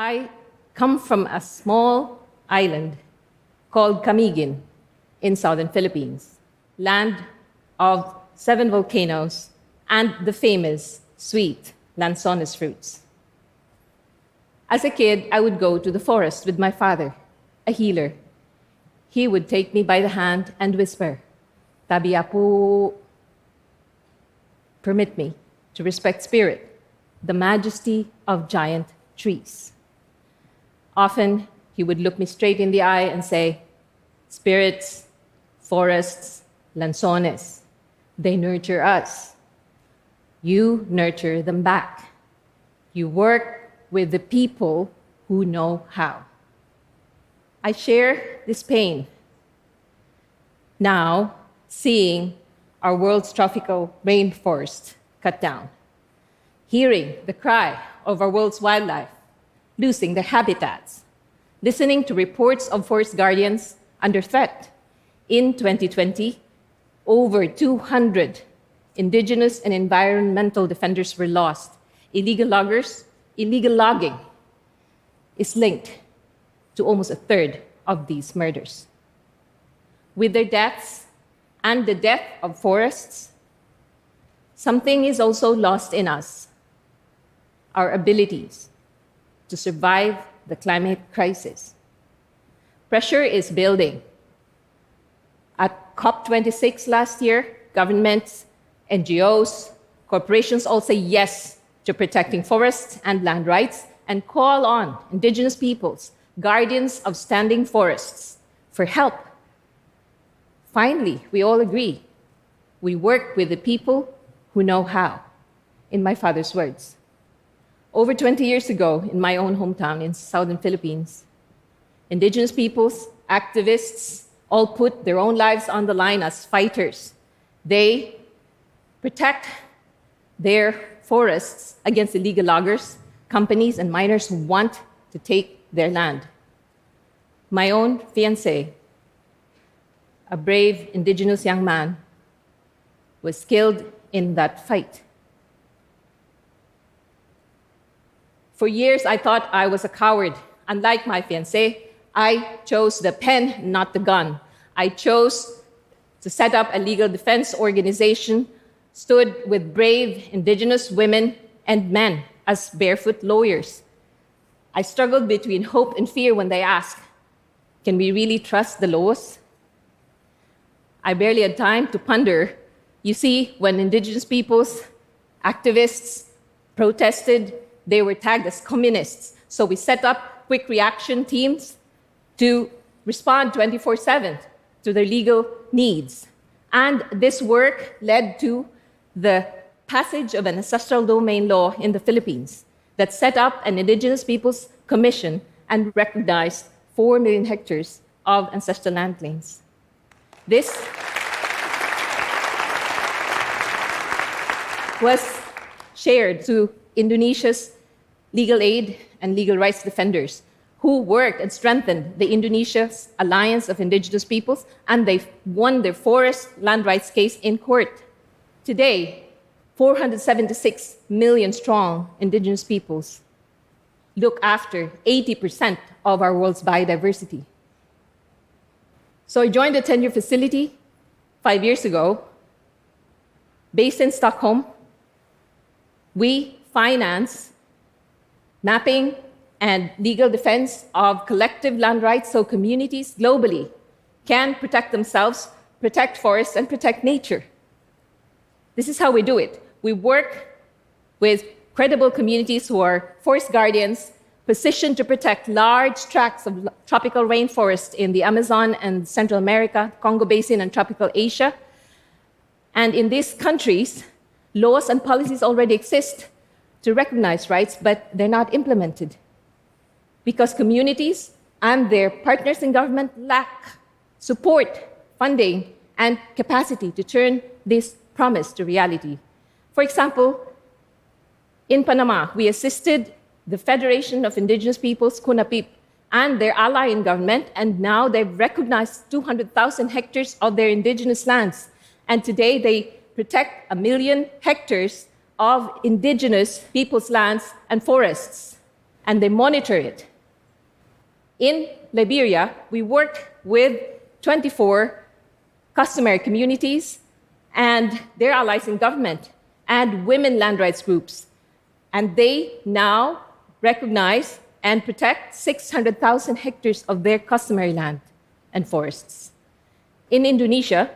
I come from a small island called Camiguin in southern Philippines, land of 7 volcanoes and the famous sweet lanzones fruits. As a kid, I would go to the forest with my father, a healer. He would take me by the hand and whisper, "Tabiya po." Permit me to respect spirit, the majesty of giant trees. Often, he would look me straight in the eye and say, "Spirits, forests, lanzones, they nurture us. You nurture them back. You work with the people who know how." I share this pain now, seeing our world's tropical rainforest cut down, hearing the cry of our world's wildlife losing their habitats, listening to reports of forest guardians under threat. In 2020, over 200 indigenous and environmental defenders were lost. Illegal logging is linked to almost a third of these murders. With their deaths and the death of forests, something is also lost in us: our abilities to survive the climate crisis. Pressure is building. At COP26 last year, governments, NGOs, corporations all say yes to protecting forests and land rights and call on indigenous peoples, guardians of standing forests, for help. Finally, we all agree. We work with the people who know how, in my father's words. Over 20 years ago, in my own hometown in southern Philippines, indigenous peoples, activists, all put their own lives on the line as fighters. They protect their forests against illegal loggers, companies, and miners who want to take their land. My own fiancé, a brave indigenous young man, was killed in that fight. For years, I thought I was a coward. Unlike my fiancé, I chose the pen, not the gun. I chose to set up a legal defense organization, stood with brave indigenous women and men as barefoot lawyers. I struggled between hope and fear when they asked, "Can we really trust the laws?" I barely had time to ponder. You see, when indigenous peoples, activists protested, they were tagged as communists. So we set up quick reaction teams to respond 24/7 to their legal needs. And this work led to the passage of an ancestral domain law in the Philippines that set up an Indigenous Peoples Commission and recognized 4 million hectares of ancestral land claims. This was shared to Indonesia's legal aid and legal rights defenders who worked and strengthened the Indonesia's Alliance of Indigenous Peoples, and they won their forest land rights case in court. Today, 476 million strong indigenous peoples look after 80% of our world's biodiversity. So I joined the tenure facility 5 years ago. Based in Stockholm, we finance mapping and legal defense of collective land rights so communities globally can protect themselves, protect forests, and protect nature. This is how we do it. We work with credible communities who are forest guardians, positioned to protect large tracts of tropical rainforest in the Amazon and Central America, Congo Basin, and tropical Asia. And in these countries, laws and policies already exist to recognize rights, but they're not implemented because communities and their partners in government lack support, funding, and capacity to turn this promise to reality. For example, in Panama, we assisted the Federation of Indigenous Peoples, CONAPIP, and their ally in government, and now they've recognized 200,000 hectares of their indigenous lands. And today they protect 1 million hectares of indigenous people's lands and forests. and they monitor it. In Liberia, we work with 24 customary communities and their allies in government and women land rights groups. And they now recognize and protect 600,000 hectares of their customary land and forests. In Indonesia,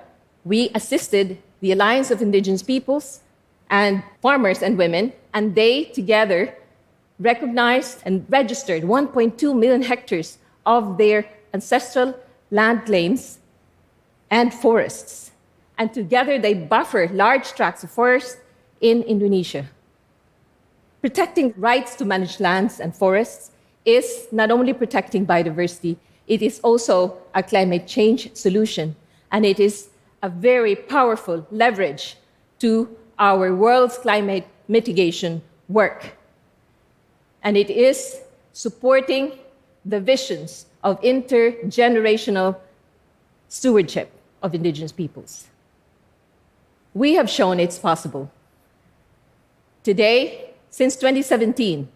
we assisted the Alliance of Indigenous Peoples and farmers and women, and they together recognized and registered 1.2 million hectares of their ancestral land claims and forests. And together they buffer large tracts of forest in Indonesia. Protecting rights to manage lands and forests is not only protecting biodiversity, it is also a climate change solution, and it is a very powerful leverage to our world's climate mitigation work. And it is supporting the visions of intergenerational stewardship of Indigenous peoples. We have shown it's possible. Today, since 2017,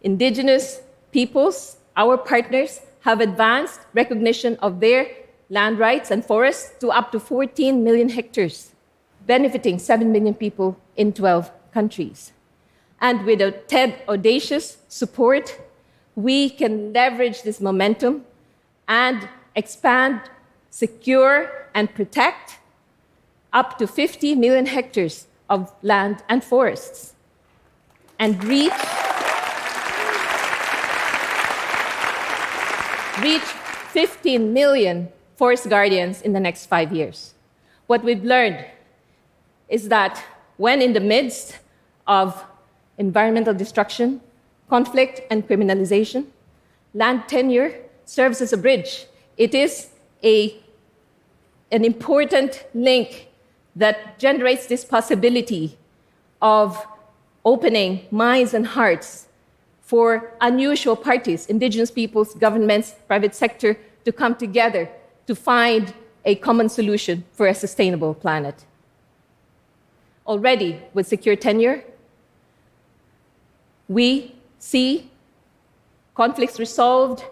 Indigenous peoples, our partners, have advanced recognition of their land rights and forests to up to 14 million hectares, benefiting 7 million people in 12 countries. And with a TED Audacious support, we can leverage this momentum and expand, secure, and protect up to 50 million hectares of land and forests, and reach 15 million forest guardians in the next 5 years. What we've learned is that when in the midst of environmental destruction, conflict, and criminalization, land tenure serves as a bridge. It is an important link that generates this possibility of opening minds and hearts for unusual parties, Indigenous peoples, governments, private sector, to come together to find a common solution for a sustainable planet. Already, with secure tenure, we see conflicts resolved,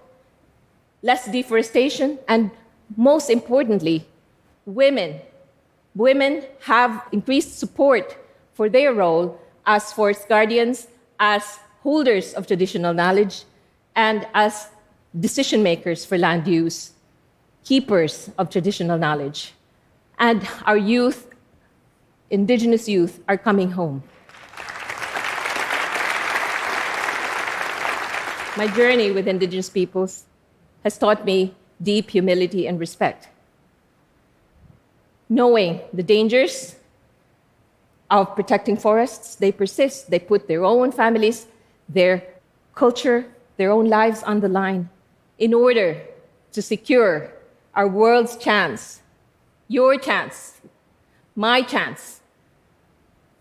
less deforestation, and most importantly, women. Women have increased support for their role as forest guardians, as holders of traditional knowledge, and as decision makers for land use, keepers of traditional knowledge. And our youth, Indigenous youth, are coming home. My journey with Indigenous peoples has taught me deep humility and respect. Knowing the dangers of protecting forests, they persist. They put their own families, their culture, their own lives on the line in order to secure our world's chance, your chance, my chance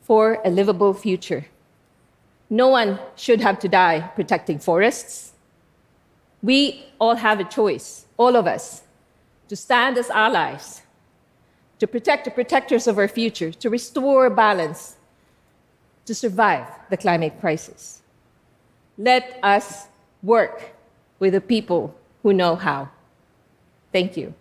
for a livable future. No one should have to die protecting forests. We all have a choice, all of us, to stand as allies, to protect the protectors of our future, to restore balance, to survive the climate crisis. Let us work with the people who know how. Thank you.